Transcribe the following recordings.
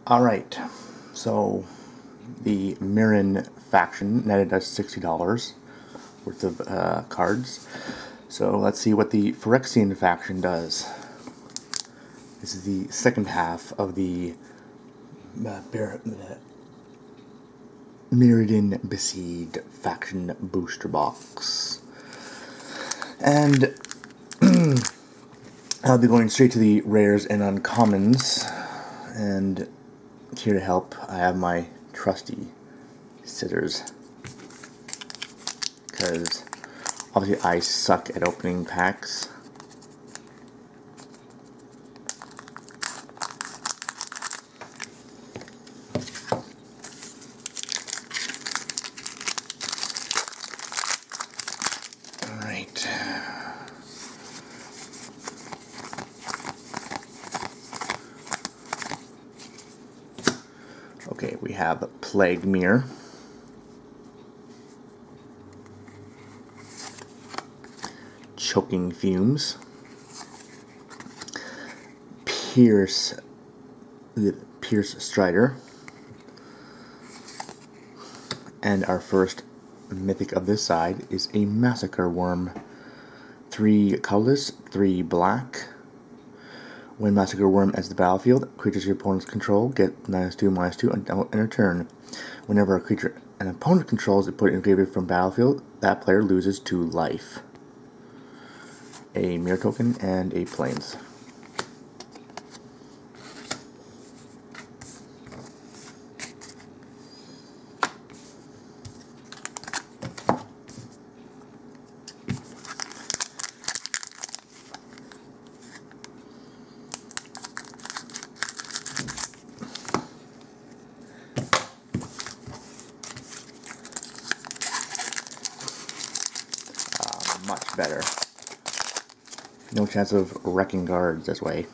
Alright, so the Mirrodin faction netted us $60 worth of cards. So let's see what the Phyrexian faction does. This is the second half of the Mirrodin Besieged faction booster box. And I'll be going straight to the rares and uncommons. And here to help, I have my trusty scissors. Because obviously I suck at opening packs. Alright. Okay, we have Plague Mirror, Choking Fumes, Pierce Strider, and our first mythic of this side is a Massacre Worm. 3 colorless, 3 black. When Massacre Worm enters the battlefield, creatures your opponents control get -2/-2 until end of turn. Whenever a creature an opponent controls is put in graveyard from battlefield, that player loses 2 life. A mirror token and a plains. Much better. No chance of wrecking guards this way.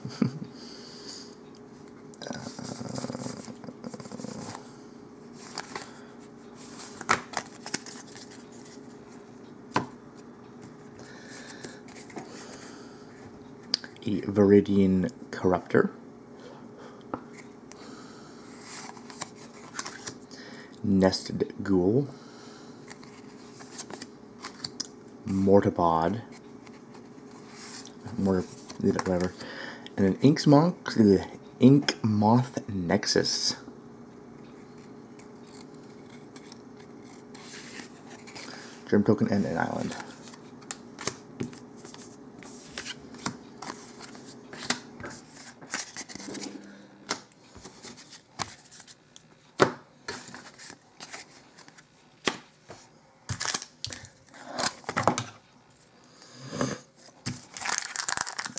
Mirrodin Corruptor, Nested Ghoul, Mortipod, whatever, and an Ink Moth Nexus. Germ token and an island.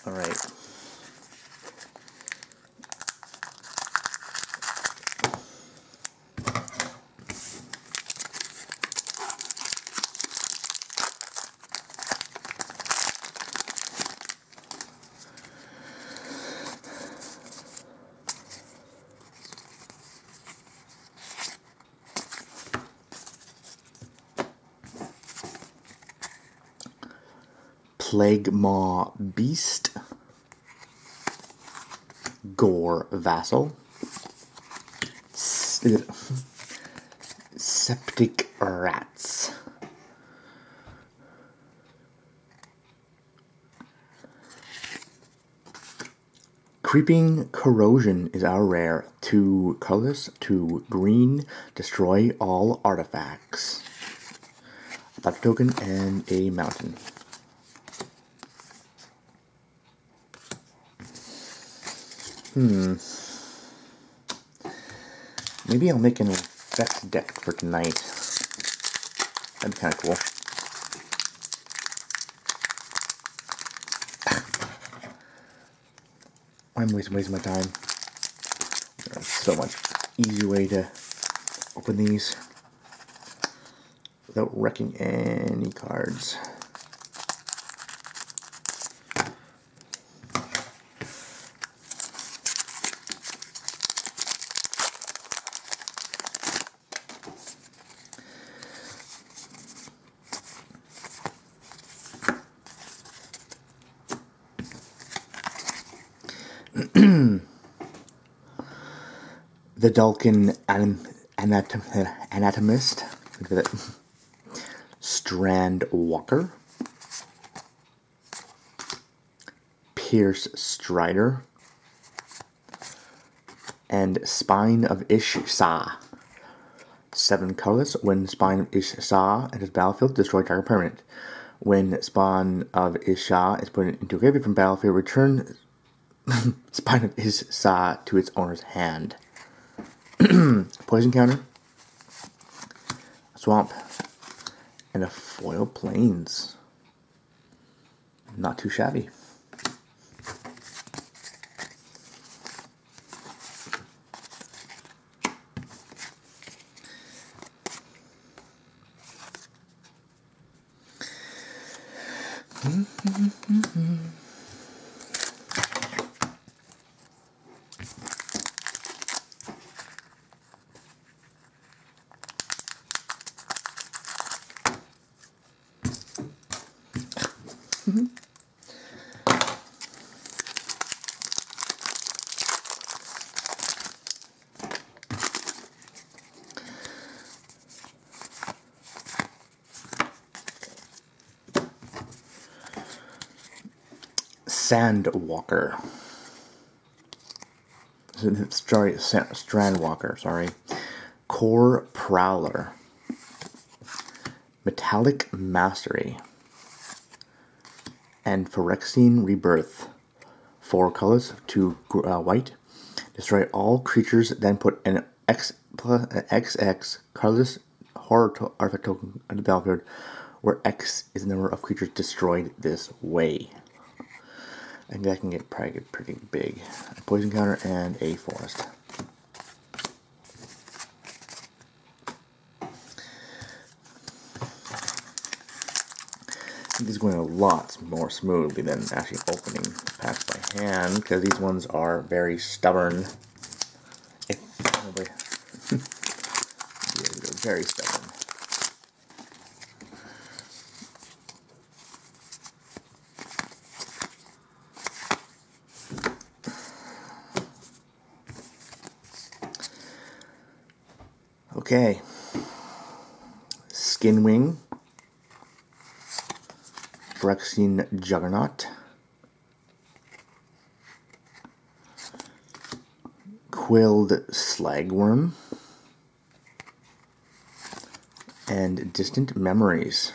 Alright. Plague Maw Beast, Gore Vassal, Septic Rats, Creeping Corrosion is our rare. 2 colorless, 2 green, destroy all artifacts. A battle token and a mountain. Maybe I'll make an effects deck for tonight. That'd be kind of cool. I'm wasting my time. There's so much easier way to open these without wrecking any cards. The Dalkin Anatomist, Strand Walker, Pierce Strider, and Spine of Ish-Sa. 7 colorless. When Spine of Ish-Sa enters battlefield, destroy target permanent. When Spawn of Ish-Sa is put into a graveyard from battlefield, return Spine of Ish-Sa to its owner's hand. Poison counter, Swamp, and a Foil Plains. Not too shabby. Sandwalker. Sorry, Strandwalker, sorry. Core Prowler. Metallic Mastery. And Phyrexian Rebirth. 4 colors, 2 white. Destroy all creatures, then put an XX colorless horror artifact token on the battlefield, where X is the number of creatures destroyed this way. I think that can probably get pretty big. A poison counter and a forest. I think these are going a lot more smoothly than actually opening packs by hand, because these ones are very stubborn. Yeah, they're very stubborn. Okay, Skinwing, Phyrexian Juggernaut, Quilled Slagworm, and Distant Memories.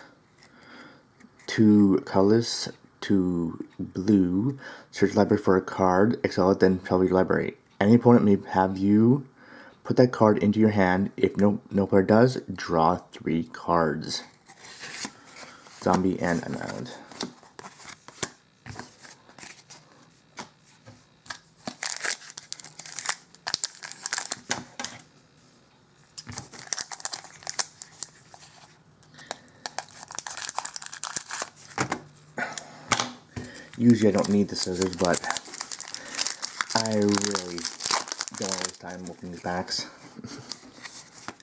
2 colorless, 2 blue. Search library for a card, exile it, then shuffle your library. Any opponent may have you put that card into your hand. If no player does, draw 3 cards. Zombie and an island. Usually I don't need the scissors, but I really don't want to waste time opening these packs.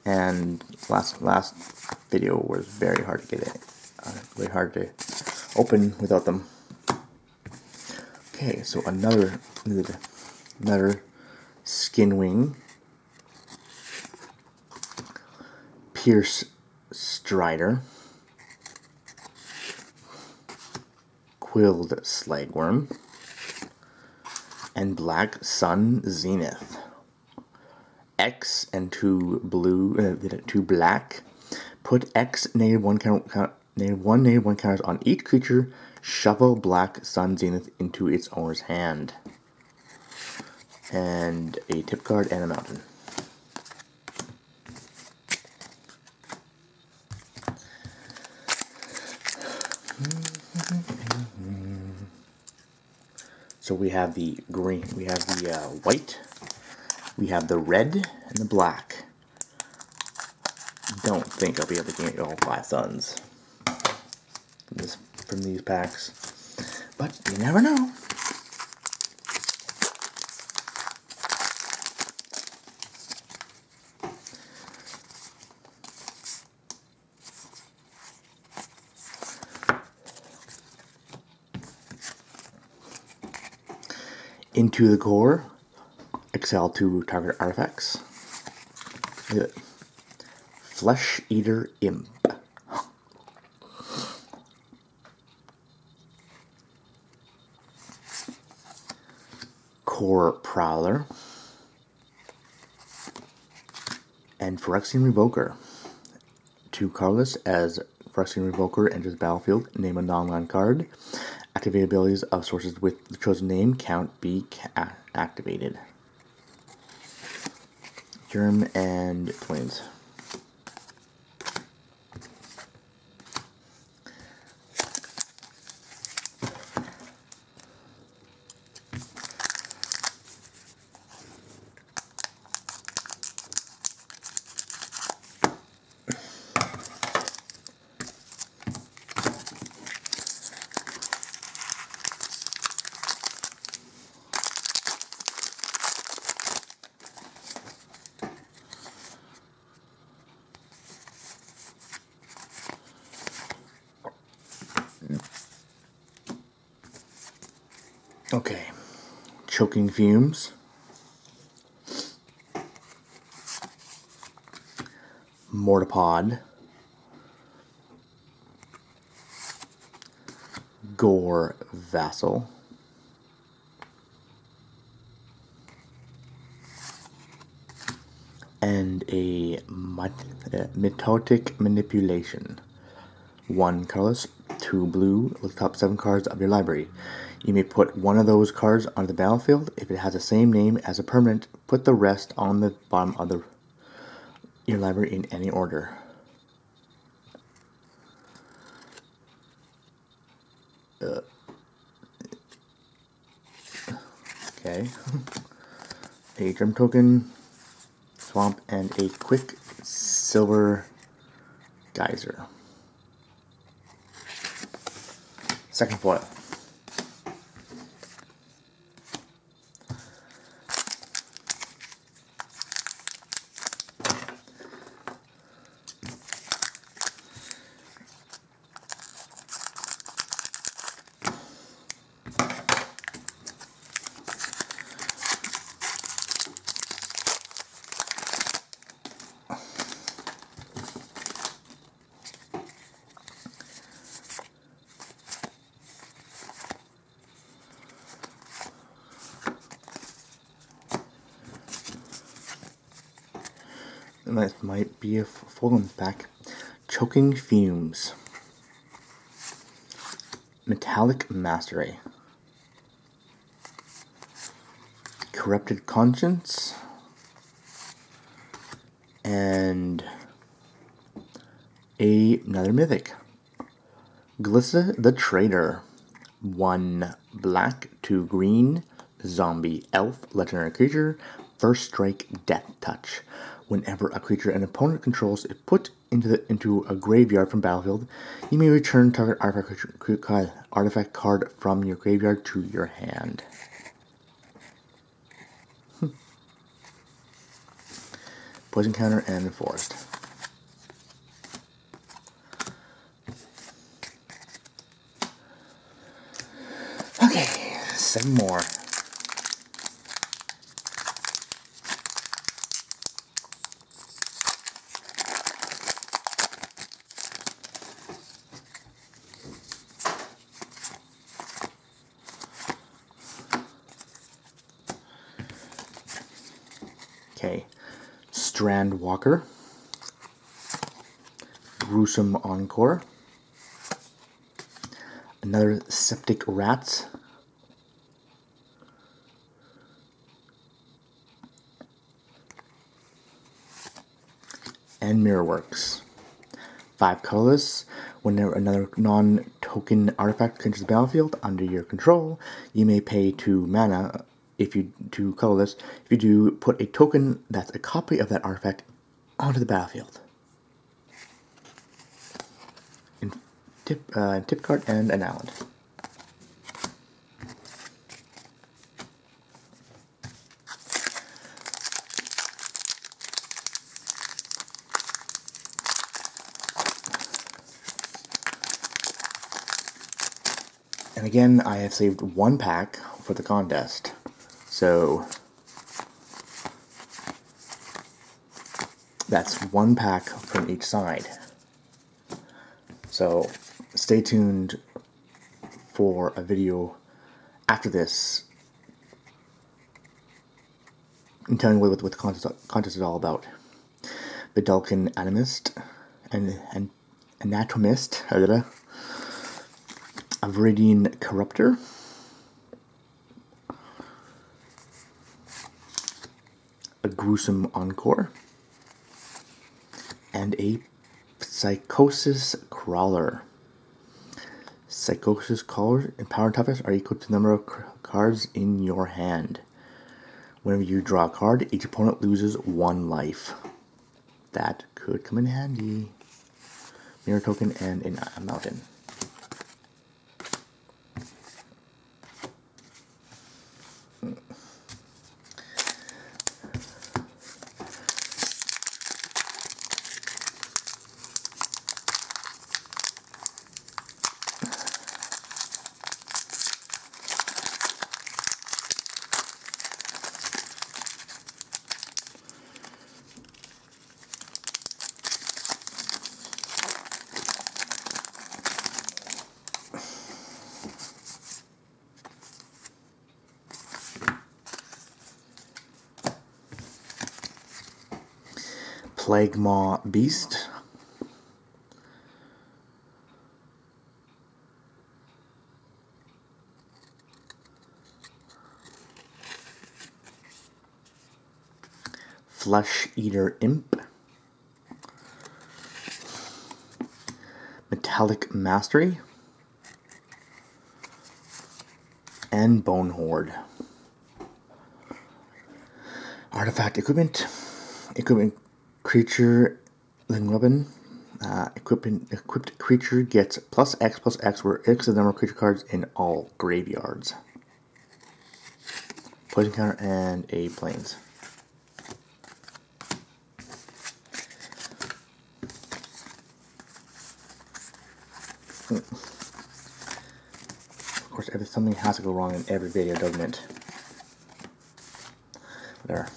And last video was very hard to get it, really hard to open without them. Okay, so another Skinwing, Pierce Strider, Quilled Slagworm, and Black Sun Zenith. X and 2 blue, 2 black. Put X -1 -1 counters on each creature. Shuffle Black Sun Zenith into its owner's hand. And a tip card and a mountain. So we have the green, we have the white, we have the red, and the black. Don't think I'll be able to get all 5 suns from these packs, but you never know. Into the core, exile 2 target artifacts. Flesh Eater Imp. Core Prowler. And Phyrexian Revoker. 2 colorless. As Phyrexian Revoker enters the battlefield, name a non-land card. Activate abilities of sources with the chosen name count be activated. Germ and Twins. Okay, Choking Fumes, Mortipod, Gore Vassal, and a Mitotic Manipulation. 1 colorless, 2 blue, look top 7 cards of your library. You may put one of those cards on the battlefield. If it has the same name as a permanent, put the rest on the bottom of your library in any order. Okay. A Germ Token, Swamp, and a Quick Silver Geyser. Second foil. And that might be a full pack. Choking Fumes, Metallic Mastery, Corrupted Conscience, and another mythic. Glissa the Trader. 1 black, 2 green, zombie, elf, legendary creature, first strike, death touch. Whenever a creature an opponent controls is put into a graveyard from battlefield, you may return target artifact card from your graveyard to your hand. Poison counter and forest. Okay, 7 more. Okay, Strand Walker, Gruesome Encore, another Septic Rats, and Mirrorworks. 5 colorless. Whenever another non-token artifact enters the battlefield under your control, you may pay 2 mana. If you do colorless, if you do, put a token that's a copy of that artifact onto the battlefield. In tip card and an island. And again, I have saved 1 pack for the contest. So That's one pack from each side. So stay tuned for a video after this and telling you what the contest is all about. Vidalcan Animist and Anatomist, a Mirrodin Corruptor, a Gruesome Encore, and a Psychosis Crawler. Psychosis Crawler and Power and Toughness are equal to the number of cards in your hand. Whenever you draw a card, each opponent loses 1 life. That could come in handy. Mirror token and a mountain. Plague Maw Beast, Flesh Eater Imp, Metallic Mastery, and Bone Horde. Artifact equipment creature living weapon. Equipped creature gets +X+X, where X is the number of creature cards in all graveyards. Poison counter and a plains. Of course, something has to go wrong in every video, doesn't it? Whatever.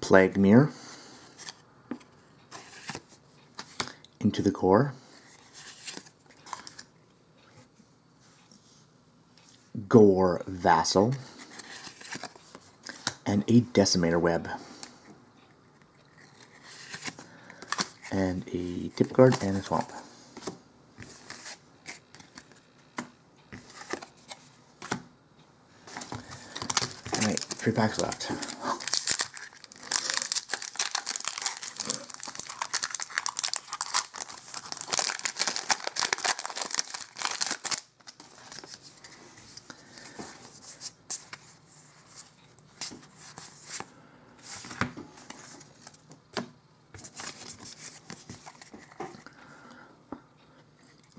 Plague Mirror, Into the Core, Gore Vassal, and a Decimator Web, and a Tip Guard and a Swamp. Alright, 3 packs left.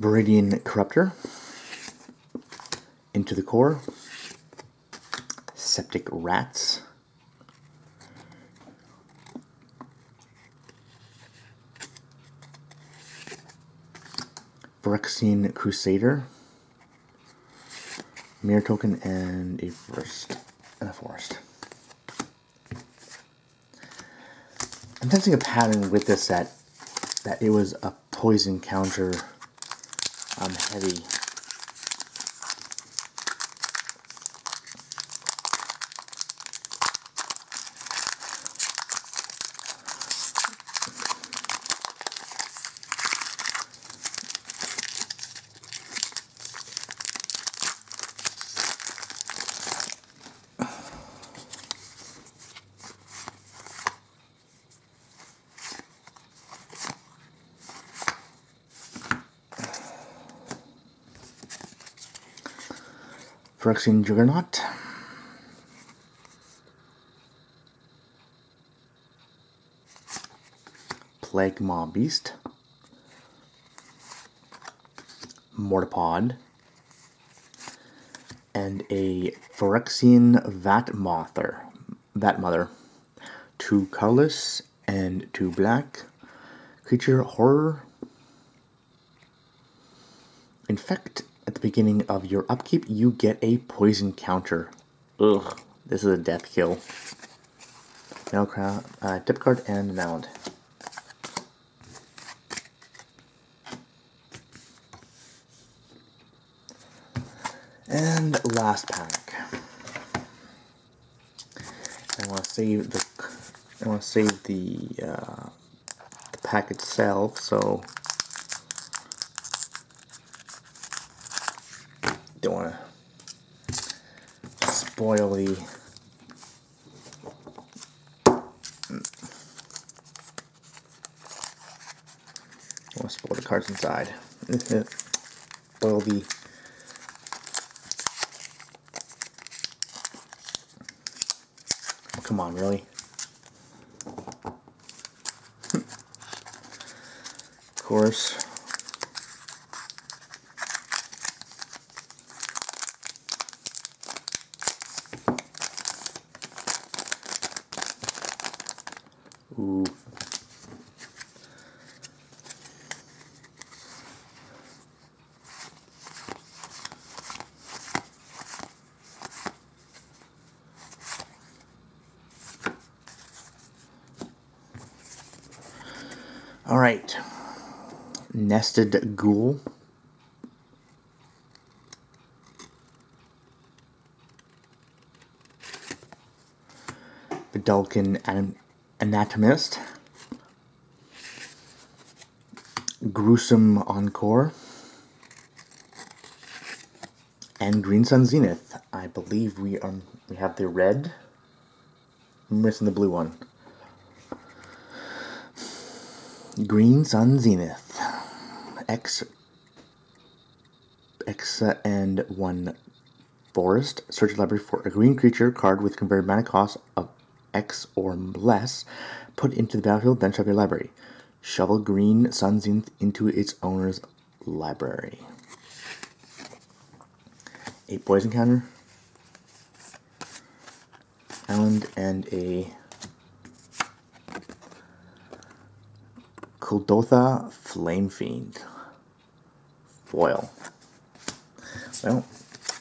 Mirrodin Corruptor, Into the Core, Septic Rats, phyrexian Crusader, Mirror Token, and a forest. I'm sensing a pattern with this set, that it was a poison counter heavy. Phyrexian Juggernaut, Plague Maw Beast, Mortipod, and a Phyrexian Vat Mother. 2 colorless and 2 black. Creature horror. Infect. At the beginning of your upkeep, you get a poison counter. Ugh, this is a death kill. Now tip card and mound. And last pack. I want to save the pack itself, so don't want to spoil the cards inside. Spoil the come on, really? Of course. Ooh. Alright. Nested Ghoul. Bedulkin Anatomist. Gruesome Encore. And Green Sun Zenith. I believe we have the red. I'm missing the blue one. Green Sun Zenith. X and 1 forest. Search your library for a green creature card with converted mana cost of X or less. Put into the battlefield, then shuffle your library. Shovel Green Sun Zenith into its owner's library. A poison counter. Island and a Kuldotha Flame Fiend foil. Well,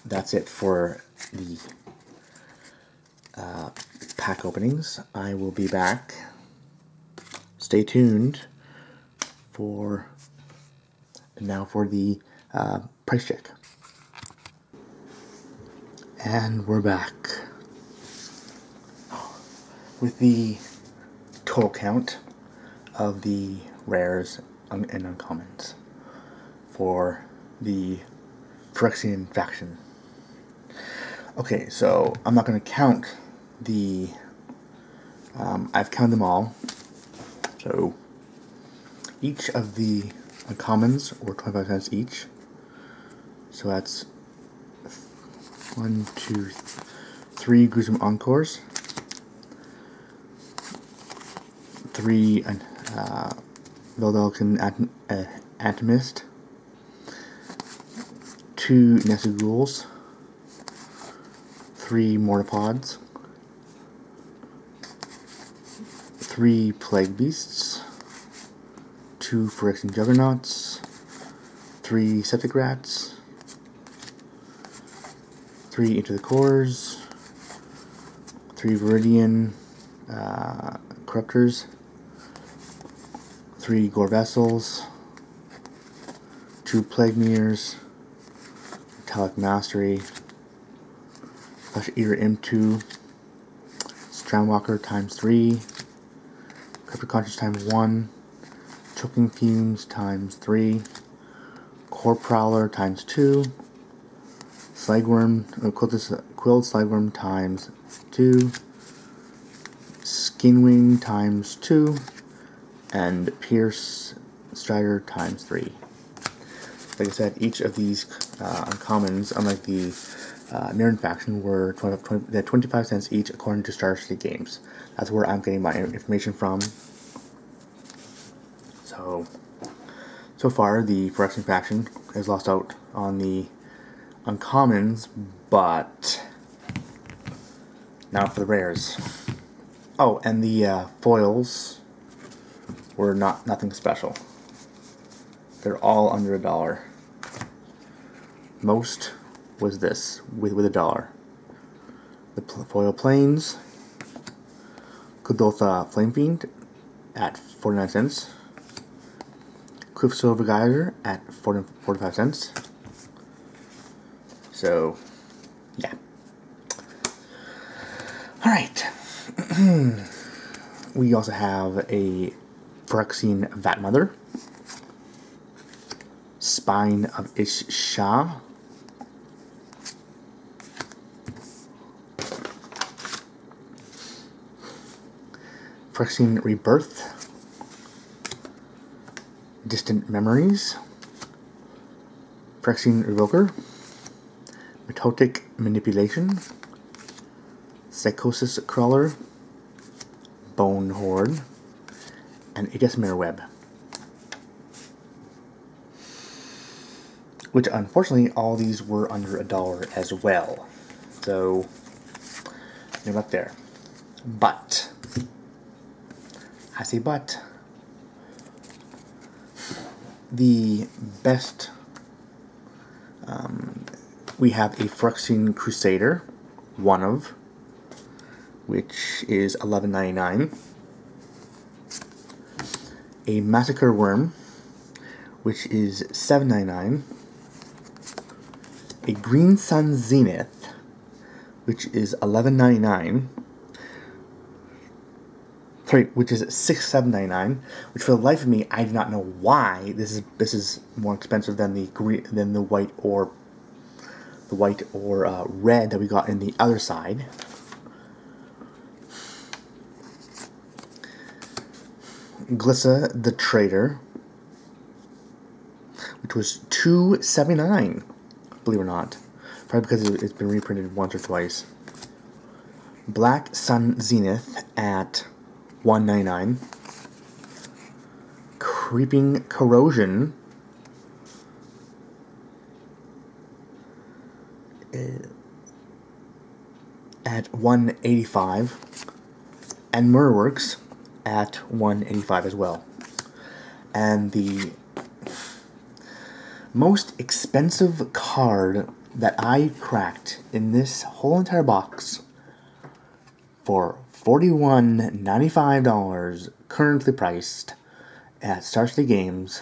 that's it for the pack openings. I will be back. Stay tuned for the price check. And we're back with the total count of the rares and uncommons for the Phyrexian faction. Okay, so I'm not going to count the I've counted them all. So each of the uncommons were 25 cents each. So that's 1, 2, 3 gruesome encores, 3 Bedulkin Anatomist, 2 Nested Ghouls, 3 Mortipods, 3 Plague Beasts, 2 Phyrexian Juggernauts, 3 Septic Rats, 3 Into the Cores, 3 Mirrodin Corruptors, 3 Gore Vessels, 2 Plague Mirrors, Metallic Mastery, Flesh Eater M2, Strandwalker times 3, Cryptic Conscience times 1, Choking Fumes times 3, Core Prowler times 2, Quilled Slagworm times 2, Skinwing times 2, and Pierce Strider times 3. Like I said, each of these uncommons, unlike the Mirrodin faction, were 25 cents each according to Star City Games. That's where I'm getting my information from. So far, the phyrexian faction has lost out on the uncommons, but now for the rares. Oh, and the foils were nothing special. They're all under $1. Most was this with $1. The foil planes, Kudotha Flamefiend at 49 cents. Quicksilver Geyser at 45 cents. So, yeah. Alright. We also have a phyrexian Vat Mother, Spine of Ish Shah, phyrexian Rebirth, Distant Memories, phyrexian Revoker, Mitotic Manipulation, Psychosis Crawler, Bone Horde, and Aegis Mirror Web. Which, unfortunately, all these were under $1 as well. So, you're not there. But, I say but, the best, we have a phyrexian Crusader, one of, which is $11.99. A Massacre Worm, which is $7.99. A Green Sun Zenith, which is $11.99. Sorry, which is $6.99. Which, for the life of me, I do not know why this is more expensive than the white or red that we got in the other side. Glissa the Trader, which was $2.79, believe it or not. Probably because it's been reprinted once or twice. Black Sun Zenith at $1.99. Creeping Corrosion at $1.85. And Murderworks at $1.85 as well. And the most expensive card that I cracked in this whole entire box for $41.95, currently priced at Star City Games,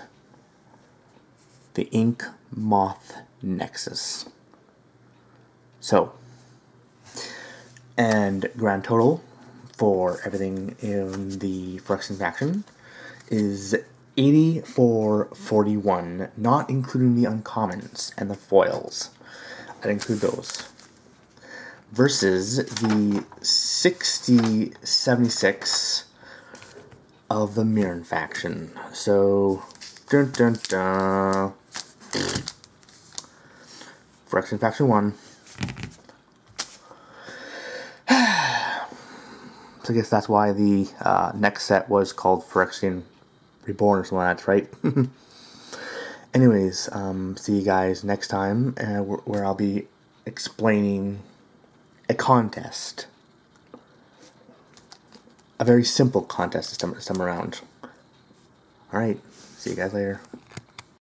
the Ink Moth Nexus. So, and grand total for everything in the phyrexian faction is $84.41, not including the uncommons and the foils. I'd include those. Versus the $60.76 of the Mirrodin faction. So, dun dun dun. Phyrexian faction 1. So I guess that's why the next set was called Phyrexian Reborn or something like that, right? Anyways, see you guys next time, where I'll be explaining a contest. A very simple contest this time around. Alright, see you guys later.